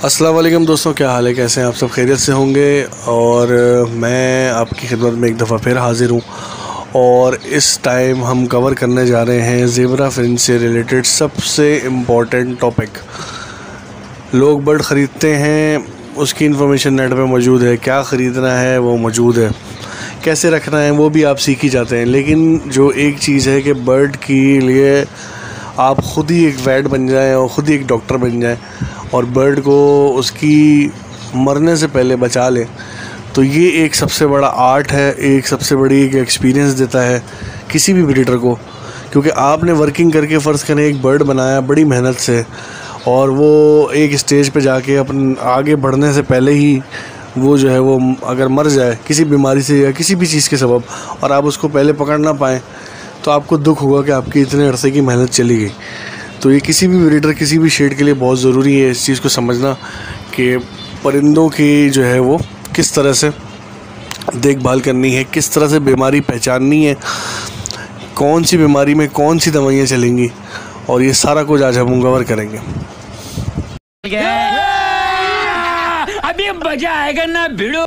अस्सलाम वालेकुम दोस्तों, क्या हाल है, कैसे हैं आप सब? खैरियत से होंगे। और मैं आपकी खिदमत में एक दफ़ा फिर हाज़िर हूँ और इस टाइम हम कवर करने जा रहे हैं ज़ेबरा फ्रिंज से रिलेटेड सबसे इम्पॉर्टेंट टॉपिक। लोग बर्ड ख़रीदते हैं, उसकी इन्फॉर्मेशन नेट पे मौजूद है, क्या ख़रीदना है वो मौजूद है, कैसे रखना है वो भी आप सीख ही जाते हैं। लेकिन जो एक चीज़ है कि बर्ड के लिए आप ख़ुद ही एक वेट बन जाएं और ख़ुद ही एक डॉक्टर बन जाएं और बर्ड को उसकी मरने से पहले बचा लें, तो ये एक सबसे बड़ा आर्ट है, एक सबसे बड़ी एक एक्सपीरियंस देता है किसी भी ब्रीडर को। क्योंकि आपने वर्किंग करके फ़र्ज़ करें एक बर्ड बनाया बड़ी मेहनत से, और वो एक स्टेज पे जाके अपन आगे बढ़ने से पहले ही वो जो है वो अगर मर जाए किसी बीमारी से या किसी भी चीज़ के सबब, और आप उसको पहले पकड़ ना पाएँ, तो आपको दुख होगा कि आपकी इतने अरसे की मेहनत चली गई। तो ये किसी भी ब्रीडर, किसी भी शेड के लिए बहुत ज़रूरी है इस चीज़ को समझना कि परिंदों की जो है वो किस तरह से देखभाल करनी है, किस तरह से बीमारी पहचाननी है, कौन सी बीमारी में कौन सी दवाइयाँ चलेंगी, और ये सारा कुछ आज हम कवर करेंगे। अभी मजा आएगा ना भिड़ो।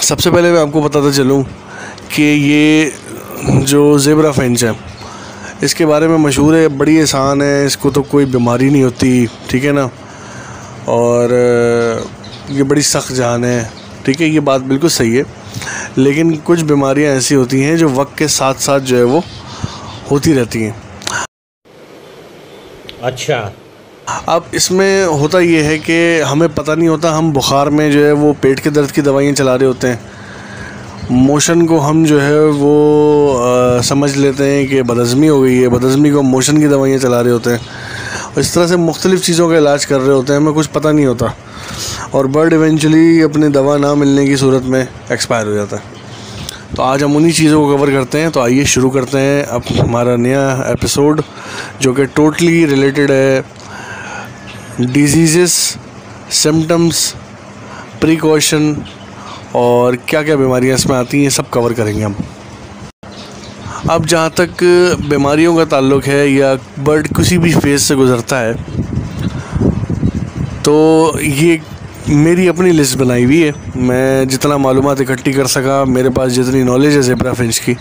सबसे पहले मैं आपको बताता चलूँ कि ये जो ज़ेबरा फ्रिंज है, इसके बारे में मशहूर है, बड़ी आसान है, इसको तो कोई बीमारी नहीं होती, ठीक है ना, और ये बड़ी सख्त जान है, ठीक है, ये बात बिल्कुल सही है। लेकिन कुछ बीमारियां ऐसी होती हैं जो वक्त के साथ साथ जो है वो होती रहती हैं। अच्छा, अब इसमें होता ये है कि हमें पता नहीं होता, हम बुखार में जो है वो पेट के दर्द की दवाइयाँ चला रहे होते हैं, मोशन को हम जो है वो समझ लेते हैं कि बदहज़मी हो गई है, बदहज़मी को मोशन की दवाइयाँ चला रहे होते हैं, और इस तरह से मुख्तलिफ़ चीज़ों का इलाज कर रहे होते हैं, हमें कुछ पता नहीं होता, और बर्ड इवेंचुअली अपनी दवा ना मिलने की सूरत में एक्सपायर हो जाता है। तो आज हम उन्हीं चीज़ों को कवर करते हैं। तो आइए शुरू करते हैं अब हमारा नया एपिसोड, जो कि टोटली रिलेटेड है डिजीज़, सिम्टम्स, प्रिकॉशन और क्या क्या बीमारियां इसमें आती हैं, सब कवर करेंगे हम। अब जहाँ तक बीमारियों का ताल्लुक़ है या बर्ड किसी भी फेज़ से गुज़रता है, तो ये मेरी अपनी लिस्ट बनाई हुई है। मैं जितना मालूमात इकट्ठी कर सका, मेरे पास जितनी नॉलेज है ज़ेबरा फ्रिंज की,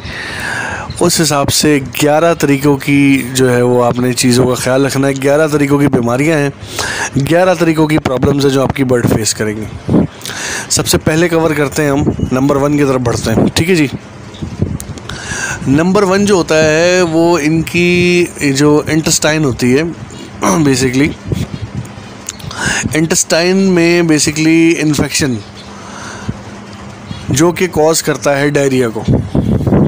उस हिसाब से 11 तरीक़ों की जो है वो आपने चीज़ों का ख्याल रखना है। 11 तरीक़ों की बीमारियां हैं, 11 तरीक़ों की प्रॉब्लम्स है जो आपकी बर्ड फेस करेंगी। सबसे पहले कवर करते हैं हम, नंबर 1 की तरफ बढ़ते हैं, ठीक है जी। नंबर 1 जो होता है वो इनकी जो इंटेस्टाइन होती है, बेसिकली इंटेस्टाइन में बेसिकली इन्फेक्शन जो कि कॉज करता है डायरिया को,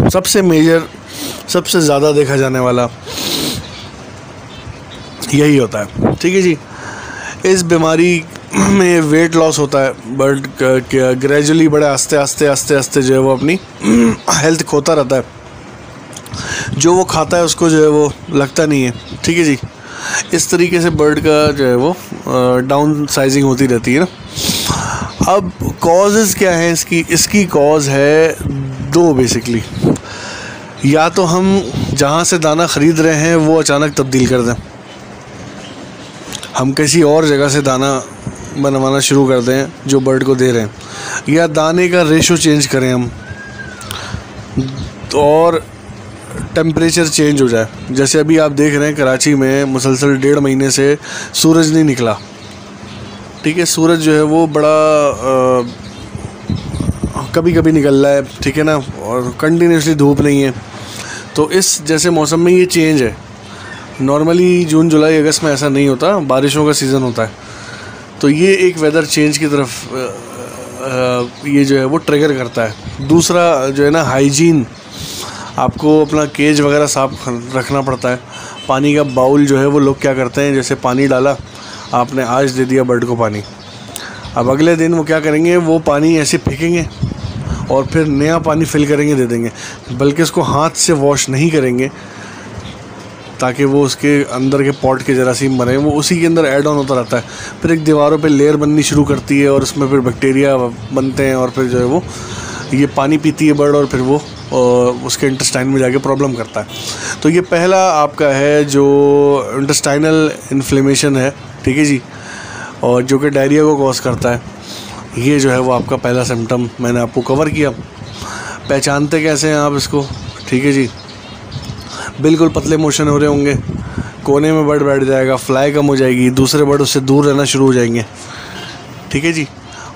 सबसे मेजर, सबसे ज़्यादा देखा जाने वाला यही होता है, ठीक है जी। इस बीमारी में वेट लॉस होता है, बर्ड ग्रेजुअली बड़े आस्ते आस्ते जो है वो अपनी हेल्थ खोता रहता है, जो वो खाता है उसको जो है वो लगता नहीं है, ठीक है जी। इस तरीके से बर्ड का जो है वो डाउन साइजिंग होती रहती है ना। अब कॉजेज़ क्या है इसकी कॉज है 2 बेसिकली। या तो हम जहाँ से दाना ख़रीद रहे हैं वो अचानक तब्दील कर दें, हम किसी और जगह से दाना बनवाना शुरू कर दें जो बर्ड को दे रहे हैं, या दाने का रेशो चेंज करें हम, और टेम्परेचर चेंज हो जाए। जैसे अभी आप देख रहे हैं कराची में मुसलसल 1.5 महीने से सूरज नहीं निकला, ठीक है, सूरज जो है वो बड़ा कभी कभी निकल रहा है, ठीक है ना, और कंटिन्यूसली धूप नहीं है। तो इस जैसे मौसम में ये चेंज है। नॉर्मली जून जुलाई अगस्त में ऐसा नहीं होता, बारिशों का सीज़न होता है, तो ये एक वेदर चेंज की तरफ ये जो है वो ट्रिगर करता है। दूसरा जो है ना, हाइजीन, आपको अपना केज वगैरह साफ रखना पड़ता है। पानी का बाउल जो है वो लोग क्या करते हैं, जैसे पानी डाला आपने, आज दे दिया बर्ड को पानी, अब अगले दिन वो क्या करेंगे, वो पानी ऐसे फेंकेंगे और फिर नया पानी फिल करेंगे, दे देंगे, बल्कि उसको हाथ से वॉश नहीं करेंगे ताकि वो उसके अंदर के पॉट के जरासीम बने, वो उसी के अंदर ऐड ऑन होता रहता है। फिर एक दीवारों पे लेयर बननी शुरू करती है और उसमें फिर बैक्टीरिया बनते हैं, और फिर जो है वो ये पानी पीती है बर्ड, और फिर वो उसके इंटेस्टाइन में जाके प्रॉब्लम करता है। तो ये पहला आपका है जो इंटेस्टाइनल इन्फ्लेमेशन है, ठीक है जी। और जो कि डायरिया को कॉज करता है। ये जो है वो आपका पहला सिम्टम मैंने आपको कवर किया। पहचानते कैसे हैं आप इसको? ठीक है जी, बिल्कुल पतले मोशन हो रहे होंगे, कोने में बर्ड बैठ जाएगा, फ्लाई कम हो जाएगी, दूसरे बर्ड उससे दूर रहना शुरू हो जाएंगे। ठीक है जी,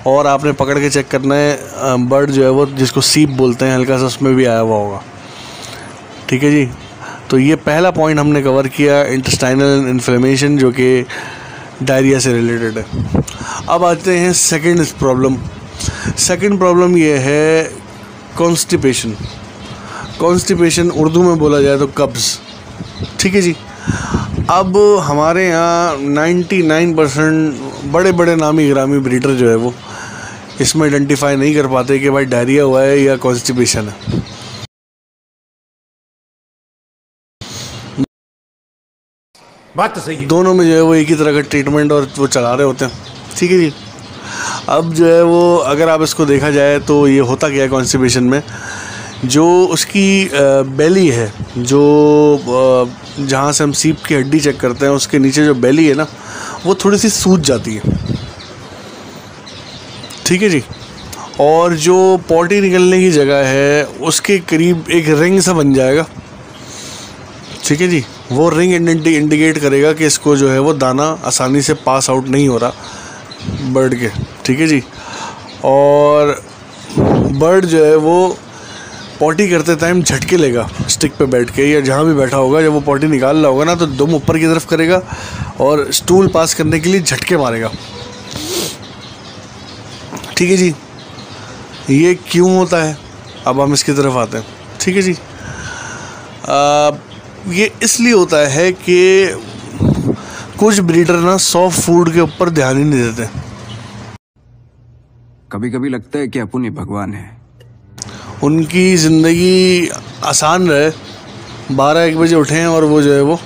और आपने पकड़ के चेक करना है बर्ड जो है वो जिसको सीप बोलते हैं, हल्का सा उसमें भी आया हुआ होगा। ठीक है जी, तो ये पहला पॉइंट हमने कवर किया, इंटेस्टाइनल इन्फ्लेमेशन, जो कि डायरिया से रिलेटेड है। अब आते हैं सेकंड प्रॉब्लम। सेकंड प्रॉब्लम ये है कॉन्स्टिपेशन। कॉन्स्टिपेशन उर्दू में बोला जाए तो कब्ज़। ठीक है जी, अब हमारे यहाँ 99% बड़े बड़े नामी गिरामी ब्रीडर जो है वो इसमें आइडेंटिफाई नहीं कर पाते कि भाई डायरिया हुआ है या कॉन्स्टिपेशन है। बात तो सही है। दोनों में जो है वो एक ही तरह का ट्रीटमेंट और वो चला रहे होते हैं। ठीक है जी, अब जो है वो अगर आप इसको देखा जाए तो ये होता क्या है कॉन्स्टिपेशन में, जो उसकी बेली है, जो जहाँ से हम सीप की हड्डी चेक करते हैं उसके नीचे जो बेली है ना, वो थोड़ी सी सूज जाती है। ठीक है जी, और जो पॉटी निकलने की जगह है उसके करीब एक रिंग सा बन जाएगा। ठीक है जी, वो रिंग इंडिकेट करेगा कि इसको जो है वो दाना आसानी से पास आउट नहीं हो रहा बर्ड के। ठीक है जी, और बर्ड जो है वो पॉटी करते टाइम झटके लेगा स्टिक पे बैठ के या जहाँ भी बैठा होगा। जब वो पॉटी निकाल रहा होगा ना तो दुम ऊपर की तरफ करेगा और स्टूल पास करने के लिए झटके मारेगा। ठीक है जी, ये क्यों होता है अब हम इसकी तरफ आते हैं। ठीक है जी, ये इसलिए होता है कि कुछ ब्रीडर ना सॉफ्ट फूड के ऊपर ध्यान ही नहीं देते। कभी कभी लगता है कि अपन ही भगवान है। उनकी ज़िंदगी आसान रहे, 12-1 बजे उठें और वो जो है वो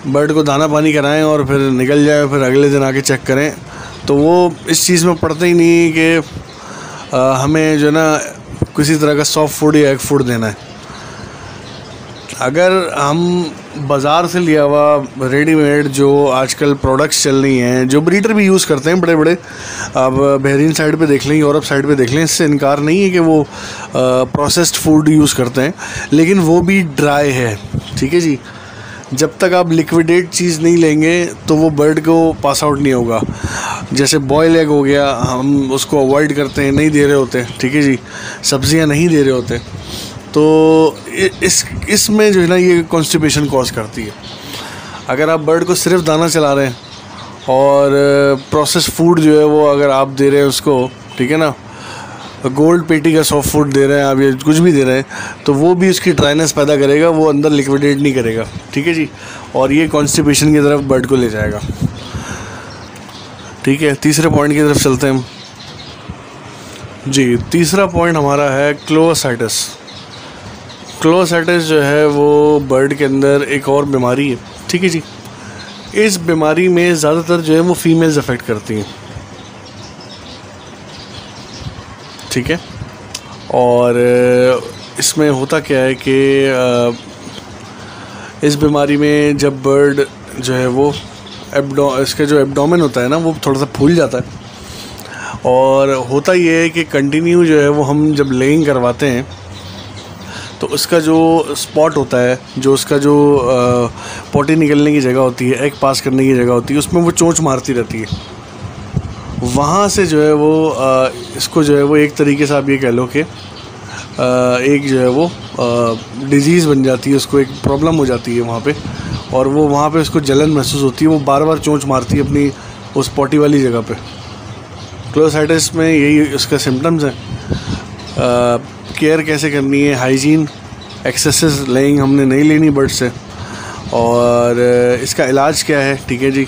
बर्ड को दाना पानी कराएं और फिर निकल जाए, फिर अगले दिन आके चेक करें, तो वो इस चीज़ में पड़ते ही नहीं कि हमें जो है ना किसी तरह का सॉफ्ट फूड या एग फूड देना है। अगर हम बाज़ार से लिया हुआ रेडीमेड जो आजकल प्रोडक्ट्स चल रही हैं, जो ब्रीडर भी यूज़ करते हैं बड़े बड़े, अब बहरीन साइड पे देख लें, यूरोप साइड पे देख लें, इससे इनकार नहीं है कि वो प्रोसेस्ड फूड यूज़ करते हैं, लेकिन वो भी ड्राई है। ठीक है जी, जब तक आप लिक्विडेट चीज़ नहीं लेंगे तो वो बर्ड को पास आउट नहीं होगा। जैसे बॉयल एग हो गया, हम उसको अवॉइड करते हैं, नहीं दे रहे होते। ठीक है जी, सब्जियां नहीं दे रहे होते, तो इसमें जो है ना ये कॉन्स्टिपेशन कॉज करती है। अगर आप बर्ड को सिर्फ दाना चला रहे हैं और प्रोसेस फूड जो है वो अगर आप दे रहे हैं उसको, ठीक है ना, गोल्ड पेटी का सॉफ्ट फूड दे रहे हैं आप या कुछ भी दे रहे हैं, तो वो भी उसकी ड्राइनेस पैदा करेगा, वो अंदर लिक्विडेट नहीं करेगा। ठीक है जी, और ये कॉन्स्टिपेशन की तरफ बर्ड को ले जाएगा। ठीक है, तीसरे पॉइंट की तरफ चलते हैं हम जी। तीसरा पॉइंट हमारा है क्लोसाइटिस। क्लोसाइटिस जो है वो बर्ड के अंदर एक और बीमारी है। ठीक है जी, इस बीमारी में ज़्यादातर जो है वो फीमेल्स अफेक्ट करती हैं। ठीक है, और इसमें होता क्या है कि इस बीमारी में जब बर्ड जो है वो इसका जो एब्डोमेन होता है ना वो थोड़ा सा फूल जाता है, और होता ये है कि कंटिन्यू जो है वो हम जब लेइंग करवाते हैं तो उसका जो स्पॉट होता है, जो उसका जो पोटी निकलने की जगह होती है, एग पास करने की जगह होती है, उसमें वो चोंच मारती रहती है। वहाँ से जो है वो इसको जो है वो एक तरीके से आप ये कह लो कि एक जो है वो डिजीज़ बन जाती है, उसको एक प्रॉब्लम हो जाती है वहाँ पे, और वो वहाँ पे उसको जलन महसूस होती है, वो बार बार चोंच मारती है अपनी उस पोटी वाली जगह पे। क्लोसाइटिस में यही उसका सिम्टम्स हैं। केयर कैसे करनी है, हाइजीन, एक्सेसिव लेइंग हमने नहीं लेनी बर्ड से, और इसका इलाज क्या है। ठीक है जी,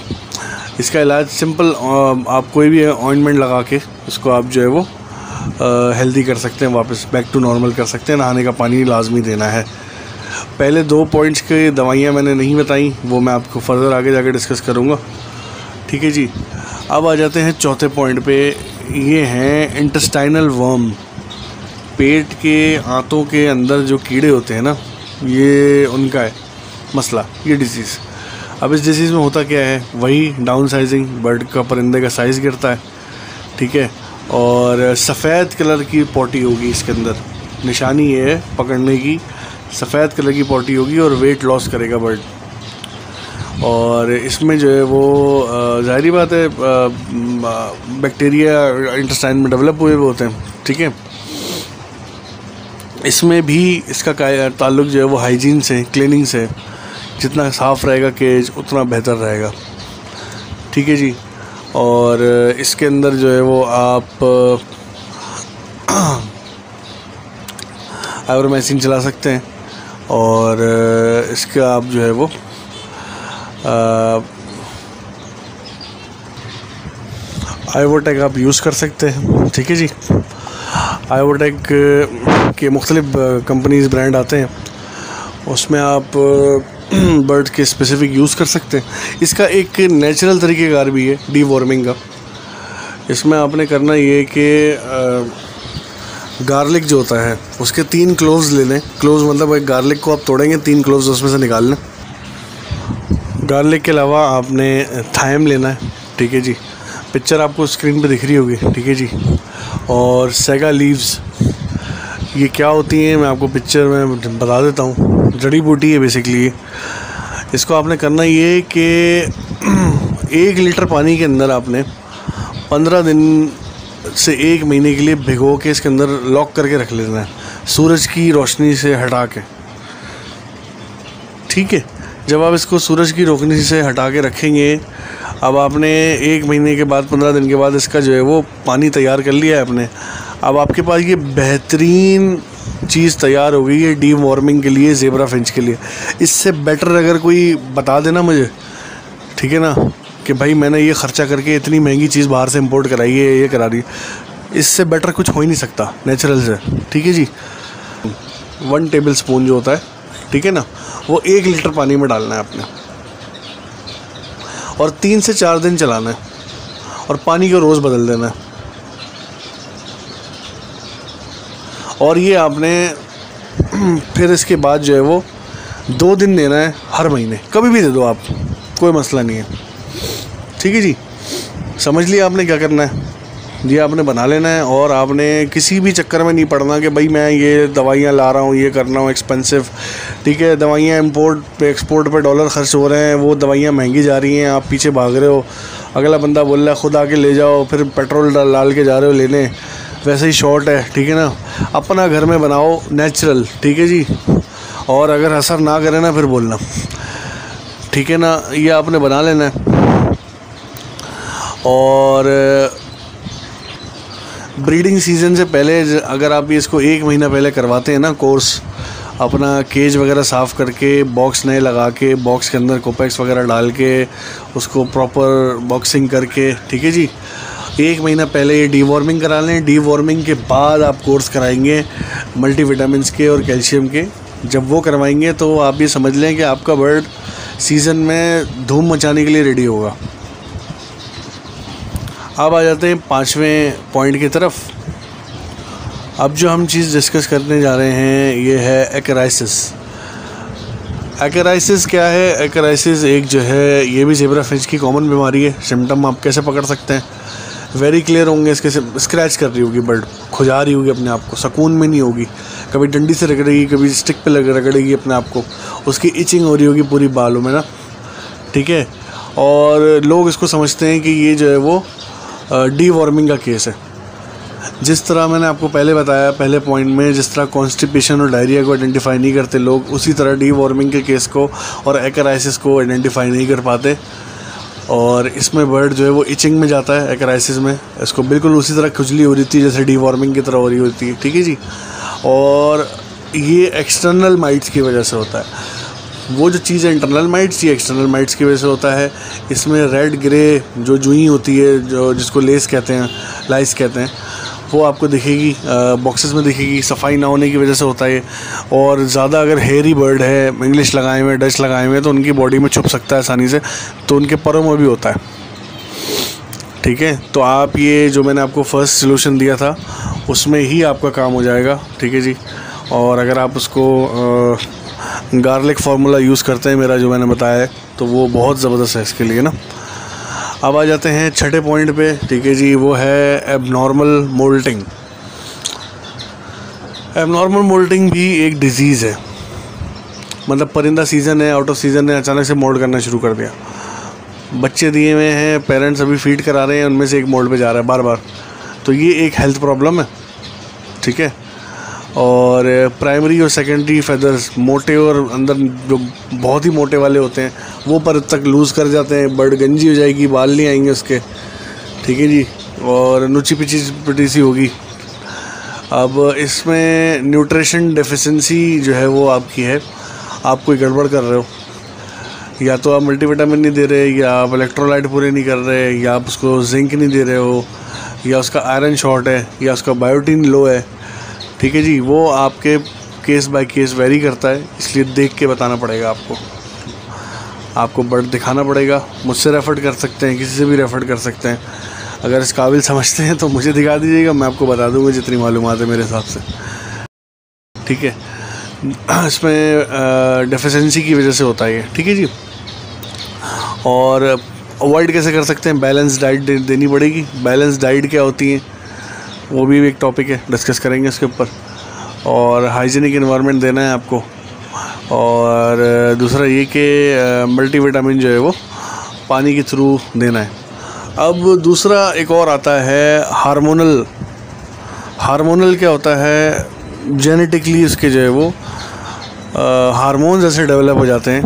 इसका इलाज सिंपल, आप कोई भी ऑइंटमेंट लगा के उसको आप जो है वो हेल्दी कर सकते हैं, वापस बैक टू नॉर्मल कर सकते हैं। नहाने का पानी लाजमी देना है। पहले 2 पॉइंट्स की दवाइयाँ मैंने नहीं बताई, वो मैं आपको फर्दर आगे जाकर डिस्कस करूँगा। ठीक है जी, अब आ जाते हैं चौथे पॉइंट पे। ये हैं इंटेस्टाइनल वर्म। पेट के आंतों के अंदर जो कीड़े होते हैं ना, ये उनका है मसला, ये डिजीज़। अब इस डिजीज़ में होता क्या है, वही डाउन साइजिंग, बर्ड का, परिंदे का साइज़ गिरता है, ठीक है। और सफ़ेद कलर की पॉटी होगी इसके अंदर, निशानी ये है पकड़ने की, सफ़ेद कलर की पॉटी होगी और वेट लॉस करेगा बर्ड। और इसमें जो है वो ज़ाहिरी बात है बैक्टीरिया इंटेस्टाइन में डेवलप हुए होते हैं, ठीक है। इसमें भी इसका ताल्लुक़ जो है वो हाइजीन से, क्लीनिंग से, जितना साफ़ रहेगा केज उतना बेहतर रहेगा, ठीक है जी। और इसके अंदर जो है वो आप आइवरमेक्टिन चला सकते हैं और इसका आप जो है वो आइवोटेक आप यूज़ कर सकते हैं, ठीक है जी। आइवोटेक के मुख्तलिफ कंपनीज़ ब्रांड आते हैं, उसमें आप बर्ड के स्पेसिफ़िक यूज़ कर सकते हैं। इसका एक नेचुरल तरीक़ेकार भी है डीवॉर्मिंग का। इसमें आपने करना ये कि गार्लिक जो होता है उसके 3 क्लोव्स ले लें। क्लोव्स मतलब एक गार्लिक को आप तोड़ेंगे, 3 क्लोव्स उसमें से निकाल लें। गार्लिक के अलावा आपने थाइम लेना है, ठीक है जी। पिक्चर आपको स्क्रीन पे दिख रही होगी, ठीक है जी। और सेगा लीव्स, ये क्या होती हैं मैं आपको पिक्चर में बता देता हूँ। जड़ी बूटी है बेसिकली। इसको आपने करना ये कि 1 लीटर पानी के अंदर आपने 15 दिन से 1 महीने के लिए भिगो के इसके अंदर लॉक करके रख लेना है, सूरज की रोशनी से हटा के, ठीक है। जब आप इसको सूरज की रोशनी से हटा के रखेंगे, अब आपने 1 महीने के बाद 15 दिन के बाद इसका जो है वो पानी तैयार कर लिया है आपने। अब आपके पास ये बेहतरीन चीज़ तैयार हो गई है डीवॉर्मिंग के लिए, ज़ेब्रा फिंच के लिए। इससे बेटर अगर कोई बता देना मुझे, ठीक है ना, कि भाई मैंने ये ख़र्चा करके इतनी महंगी चीज़ बाहर से इंपोर्ट कराई है, ये करा दी, इससे बेटर कुछ हो ही नहीं सकता नेचुरल से, ठीक है जी। 1 टेबल स्पून जो होता है, ठीक है ना, वो 1 लीटर पानी में डालना है आपने और 3 से 4 दिन चलाना है और पानी को रोज़ बदल देना है। और ये आपने फिर इसके बाद जो है वो 2 दिन देना है हर महीने, कभी भी दे दो आप, कोई मसला नहीं है, ठीक है जी। समझ लिया आपने क्या करना है, ये आपने बना लेना है। और आपने किसी भी चक्कर में नहीं पड़ना कि भाई मैं ये दवाइयाँ ला रहा हूँ, ये कर रहा हूँ एक्सपेंसिव, ठीक है। दवाइयाँ इंपोर्ट पे एक्सपोर्ट पे डॉलर ख़र्च हो रहे हैं, वो दवाइयाँ महंगी जा रही हैं, आप पीछे भाग रहे हो। अगला बंदा बोल रहा है खुद आके ले जाओ, फिर पेट्रोल डाल के जा रहे हो लेने, वैसे ही शॉर्ट है, ठीक है ना। अपना घर में बनाओ नेचुरल, ठीक है जी। और अगर असर ना करे ना फिर बोलना, ठीक है ना। ये आपने बना लेना है। और ब्रीडिंग सीज़न से पहले अगर आप इसको 1 महीना पहले करवाते हैं ना कोर्स, अपना केज वगैरह साफ़ करके, बॉक्स नए लगा के, बॉक्स के अंदर कोपेक्स वगैरह डाल के उसको प्रॉपर बॉक्सिंग करके, ठीक है जी, 1 महीना पहले ये डीवॉर्मिंग करा लें। डीवॉर्मिंग के बाद आप कोर्स कराएंगे मल्टीविटामिन्स के और कैल्शियम के। जब वो करवाएंगे तो आप ये समझ लें कि आपका बर्ड सीज़न में धूम मचाने के लिए रेडी होगा। अब आ जाते हैं 5वें पॉइंट की तरफ। अब जो हम चीज़ डिस्कस करने जा रहे हैं ये है एक्राइसिस। एक्राइसिस क्या है? एक्राइसिस एक जो है ये भी ज़ेब्रा फिंच की कॉमन बीमारी है। सिम्टम आप कैसे पकड़ सकते हैं? वेरी क्लियर होंगे। इसके स्क्रैच कर रही होगी बर्ड, खुजा रही होगी अपने आप को, सुकून में नहीं होगी, कभी डंडी से रगड़ेगी, कभी स्टिक पे रगड़ेगी अपने आप को, उसकी इचिंग हो रही होगी पूरी बालों में ना, ठीक है। और लोग इसको समझते हैं कि ये जो है वो डीवॉर्मिंग का केस है। जिस तरह मैंने आपको पहले बताया पहले पॉइंट में, जिस तरह कॉन्स्टिपेशन और डायरिया को आइडेंटिफाई नहीं करते लोग, उसी तरह डीवॉर्मिंग के केस को और एक्राइसिस को आइडेंटिफाई नहीं कर पाते। और इसमें बर्ड जो है वो इचिंग में जाता है एक्राइसिस में, इसको बिल्कुल उसी तरह खुजली हो रही थी जैसे डीवॉर्मिंग की तरह हो रही होती है, ठीक है जी। और ये एक्सटर्नल माइट्स की वजह से होता है। वो जो चीज़ है इंटरनल माइट्स, ये एक्सटर्नल माइट्स की वजह से होता है। इसमें रेड ग्रे जो जुई होती है, जो जिसको लेस कहते हैं, लाइस कहते हैं, वो आपको दिखेगी बॉक्सेस में दिखेगी। सफाई ना होने की वजह से होता है। और ज़्यादा अगर हेयरी बर्ड है, इंग्लिश लगाए हुए, डच लगाए हुए, तो उनकी बॉडी में छुप सकता है आसानी से, तो उनके परों में भी होता है, ठीक है। तो आप ये जो मैंने आपको फर्स्ट सॉल्यूशन दिया था उसमें ही आपका काम हो जाएगा, ठीक है जी। और अगर आप उसको गार्लिक फार्मूला यूज़ करते हैं मेरा, जो मैंने बताया है, तो वो बहुत ज़बरदस्त है इसके लिए ना। अब आ जाते हैं छठे पॉइंट पे, ठीक है जी, वो है एबनॉर्मल मोल्टिंग। एबनॉर्मल मोल्टिंग भी एक डिज़ीज़ है, मतलब परिंदा सीज़न है, आउट ऑफ सीज़न है, अचानक से मोल्ड करना शुरू कर दिया। बच्चे दिए हुए हैं, पेरेंट्स अभी फीड करा रहे हैं, उनमें से एक मोल्ड पे जा रहा है बार बार, तो ये एक हेल्थ प्रॉब्लम है, ठीक है। और प्राइमरी और सेकेंडरी फेदर्स मोटे और अंदर जो बहुत ही मोटे वाले होते हैं वो पर तक लूज़ कर जाते हैं, बर्ड गंजी हो जाएगी, बाल नहीं आएंगे उसके, ठीक है जी, और नुची पिटी सी होगी। अब इसमें न्यूट्रिशन डेफिशिएंसी जो है वो आपकी है, आप कोई गड़बड़ कर रहे हो, या तो आप मल्टीविटामिन नहीं दे रहे, या आप इलेक्ट्रोलाइट पूरे नहीं कर रहे, या आप उसको जिंक नहीं दे रहे हो, या उसका आयरन शॉर्ट है, या उसका बायोटीन लो है, ठीक है जी। वो आपके केस बाय केस वेरी करता है, इसलिए देख के बताना पड़ेगा आपको बर्ड दिखाना पड़ेगा। मुझसे रेफ़र कर सकते हैं, किसी से भी रेफ़र कर सकते हैं, अगर इस काबिल समझते हैं तो मुझे दिखा दीजिएगा, मैं आपको बता दूंगा जितनी मालूमात है मेरे हिसाब से, ठीक है। इसमें डेफिशिएंसी की वजह से होता है ये, ठीक है जी। और अवॉइड कैसे कर सकते हैं, बैलेंस डाइट देनी पड़ेगी। बैलेंस डाइट क्या होती है वो भी एक टॉपिक है, डिस्कस करेंगे इसके ऊपर। और हाइजीनिक एनवायरनमेंट देना है आपको, और दूसरा ये कि मल्टीविटामिन जो है वो पानी के थ्रू देना है। अब दूसरा एक और आता है हार्मोनल। हार्मोनल क्या होता है, जेनेटिकली उसके जो है वो हार्मोन्स ऐसे डेवलप हो जाते हैं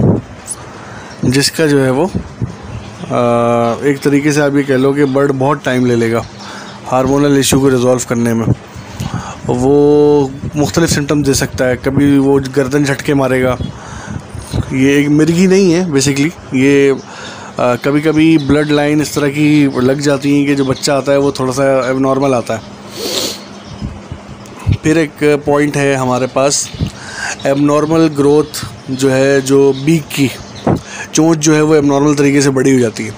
जिसका जो है वो एक तरीके से आप ये कह लो कि बर्ड बहुत टाइम ले लेगा हार्मोनल इशू को रिजॉल्व करने में। वो मुख्तलिफ सिम्टम्स दे सकता है, कभी वो गर्दन झटके मारेगा, ये एक मिर्गी नहीं है बेसिकली, ये कभी कभी ब्लड लाइन इस तरह की लग जाती हैं कि जो बच्चा आता है वो थोड़ा सा एबनॉर्मल आता है। फिर एक पॉइंट है हमारे पास एबनॉर्मल ग्रोथ जो है, जो बीक की चोंच जो है वो एबनॉर्मल तरीके से बड़ी हो जाती है।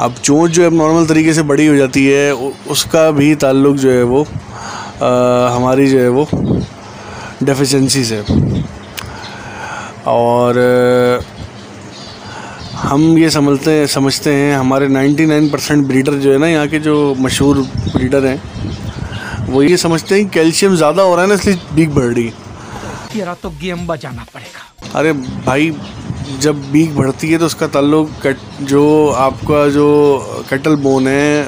अब चोंच जो एबनॉर्मल तरीके से बड़ी हो जाती है उसका भी ताल्लुक़ जो है वो हमारी जो है वो डेफिशिएंसी से। और हम ये समझते हैं हमारे 99% ब्रीडर जो है ना, यहाँ के जो मशहूर ब्रीडर हैं, वो ये समझते हैं कैल्शियम ज़्यादा हो रहा है ना इसलिए बीक बढ़ रही है। तेरा तो गेम बजाना पड़ेगा। अरे भाई, जब बीक बढ़ती है तो उसका ताल्लुक जो आपका जो कैटल बोन है,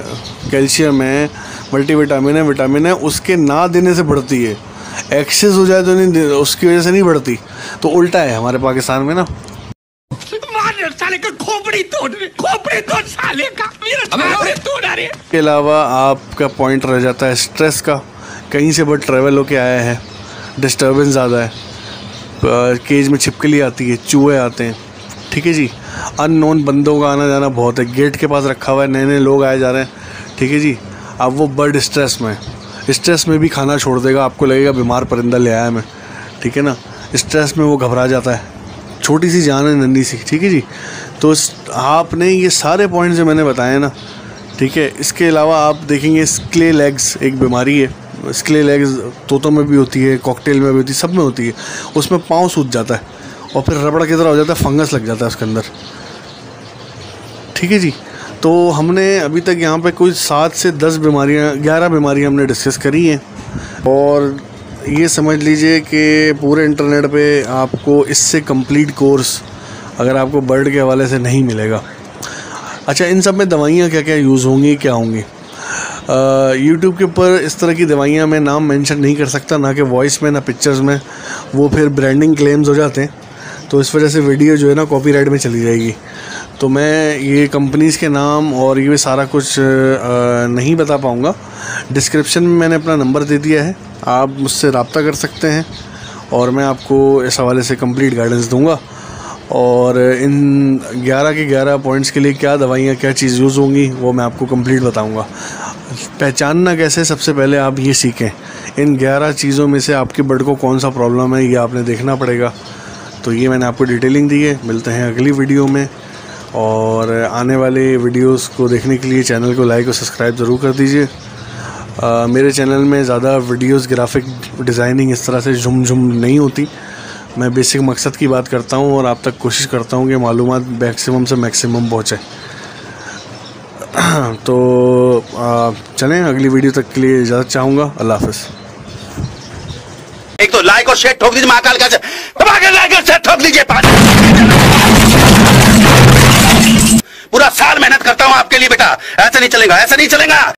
कैल्शियम है, विटामिन है, उसके ना देने से बढ़ती है। एक्सेस हो जाए तो नहीं, उसकी वजह से नहीं बढ़ती। तो उल्टा है हमारे पाकिस्तान में ना। साले का खोपड़ी तोड़ साले का, के अलावा आपका पॉइंट रह जाता है स्ट्रेस का। कहीं से बर्ड ट्रैवल होके आया है, डिस्टर्बेंस ज़्यादा है, केज में छिपकली आती है, चूहे आते हैं, ठीक है जी, अननोन बंदों का आना जाना बहुत है, गेट के पास रखा हुआ है, नए नए लोग आए जा रहे हैं, ठीक है जी। अब वो बर्ड स्ट्रेस में भी खाना छोड़ देगा, आपको लगेगा बीमार परिंदा ले आया मैं, ठीक है ना। स्ट्रेस में वो घबरा जाता है, छोटी सी जान है, नन्ही सी, ठीक है जी। तो आपने ये सारे पॉइंट जो मैंने बताए ना, ठीक है। इसके अलावा आप देखेंगे स्क्ले लेग्स एक बीमारी है, स्क्ले लेग्स तोतों में भी होती है, कॉकटेल में भी होती है, सब में होती है। उसमें पाँव सूज जाता है और फिर रबड़ की तरह हो जाता है, फंगस लग जाता है उसके अंदर, ठीक है जी। तो हमने अभी तक यहाँ पे कोई 7 से 11 बीमारियाँ हमने डिस्कस करी हैं। और ये समझ लीजिए कि पूरे इंटरनेट पे आपको इससे कंप्लीट कोर्स अगर आपको बर्ड के हवाले से नहीं मिलेगा। अच्छा, इन सब में दवाइयाँ क्या क्या यूज़ होंगी, क्या होंगी? यूट्यूब के ऊपर इस तरह की दवाइयाँ मैं नाम मेंशन नहीं कर सकता, ना कि वॉइस में ना पिक्चर्स में, वो फिर ब्रांडिंग क्लेम्स हो जाते हैं, तो इस वजह से वीडियो जो है ना कॉपीराइट में चली जाएगी। तो मैं ये कंपनीज़ के नाम और ये सारा कुछ नहीं बता पाऊँगा। डिस्क्रिप्शन में मैंने अपना नंबर दे दिया है, आप मुझसे रब्ता कर सकते हैं और मैं आपको इस हवाले से कंप्लीट गाइडेंस दूँगा। और इन 11 के 11 पॉइंट्स के लिए क्या दवाइयाँ, क्या चीज़ यूज़ होंगी, वो मैं आपको कंप्लीट बताऊँगा। पहचानना कैसे, सबसे पहले आप ये सीखें, इन 11 चीज़ों में से आपके बर्ड को कौन सा प्रॉब्लम है ये आपने देखना पड़ेगा। तो ये मैंने आपको डिटेलिंग दी है। मिलते हैं अगली वीडियो में, और आने वाले वीडियोस को देखने के लिए चैनल को लाइक और सब्सक्राइब ज़रूर कर दीजिए। मेरे चैनल में ज़्यादा वीडियोस ग्राफिक डिज़ाइनिंग इस तरह से झुम नहीं होती, मैं बेसिक मकसद की बात करता हूँ और आप तक कोशिश करता हूँ कि मालूमात मैक्सिमम से मैक्सिमम पहुँचे। तो चलें, अगली वीडियो तक के लिए इजाज़त चाहूँगा। अल्लाह हाफ़िज़। एक तो लाइक और शेयर ठोक दीजिए, महाकाल का लाइक और शेयर ठोक दीजिए। पूरा साल मेहनत करता हूँ आपके लिए बेटा, ऐसा नहीं चलेगा, ऐसा नहीं चलेगा।